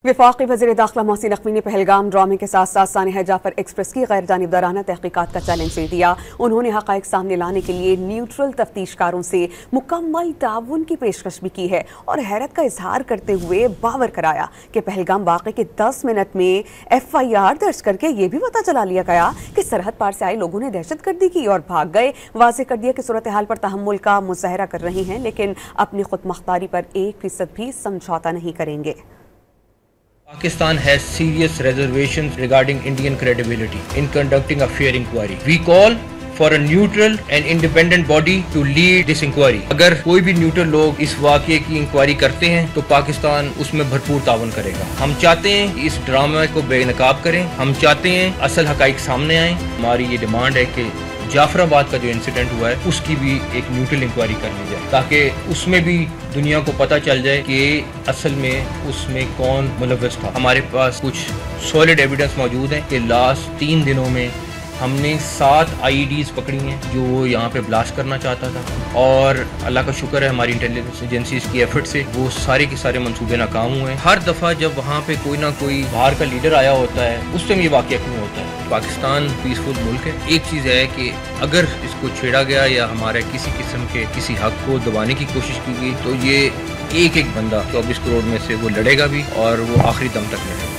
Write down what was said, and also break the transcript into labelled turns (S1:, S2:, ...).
S1: वफाकी वज़ीर दाखिला मोहसिन नकवी ने पहलगाम ड्रामे के साथ साथ सानिया जाफर एक्सप्रेस की गैर जानिबदाराना तहकीकात का चैलेंज दे दिया। उन्होंने हक़ाइक़ सामने लाने के लिए न्यूट्रल तफ्तीशकारों से मुकम्मल ताउन की पेशकश भी की है और हैरत का इजहार करते हुए बावर कराया कि पहलगाम वाक़े के 10 मिनट में FIR दर्ज करके ये भी पता चला लिया गया कि सरहद पार से आए लोगों ने दहशतगर्दी की और भाग गए। वाज़ेह कर दिया कि सूरत हाल पर तहम्मुल का मुज़ाहरा कर रही हैं, लेकिन अपनी खुदमुख्तारी पर 1% भी समझौता नहीं करेंगे।
S2: Pakistan has serious reservations regarding Indian credibility in conducting a fair inquiry. We call for a neutral and independent body to lead this inquiry. अगर कोई भी न्यूट्रल लोग इस वाक़े की इंक्वायरी करते हैं तो पाकिस्तान उसमें भरपूर तावन करेगा। हम चाहते हैं कि इस ड्रामे को बेनकाब करें, हम चाहते हैं असल हक़ाइक़ सामने आएँ। हमारी ये डिमांड है कि जाफराबाद का जो इंसिडेंट हुआ है उसकी भी एक न्यूट्रल इंक्वायरी कर ली जाए ताकि उसमें भी दुनिया को पता चल जाए कि असल में उसमें कौन मुलव्वस था। हमारे पास कुछ सॉलिड एविडेंस मौजूद है कि लास्ट 3 दिनों में हमने 7 IEDs पकड़ी हैं जो वो यहाँ पे ब्लास्ट करना चाहता था और अल्लाह का शुक्र है हमारी इंटेलिजेंस एजेंसीज की एफर्ट से वो सारे के सारे मंसूबे नाकाम हुए हैं। हर दफ़ा जब वहाँ पे कोई ना कोई बाहर का लीडर आया होता है उस टाइम ये वाक़या क्यों होता है। पाकिस्तान पीसफुल मुल्क है। एक चीज़ है कि अगर इसको छेड़ा गया या हमारे किसी किस्म के किसी हक को दबाने की कोशिश की गई तो ये एक बंदा 24 करोड़ में से वो लड़ेगा भी और वो आखिरी दम तक लड़ेगा।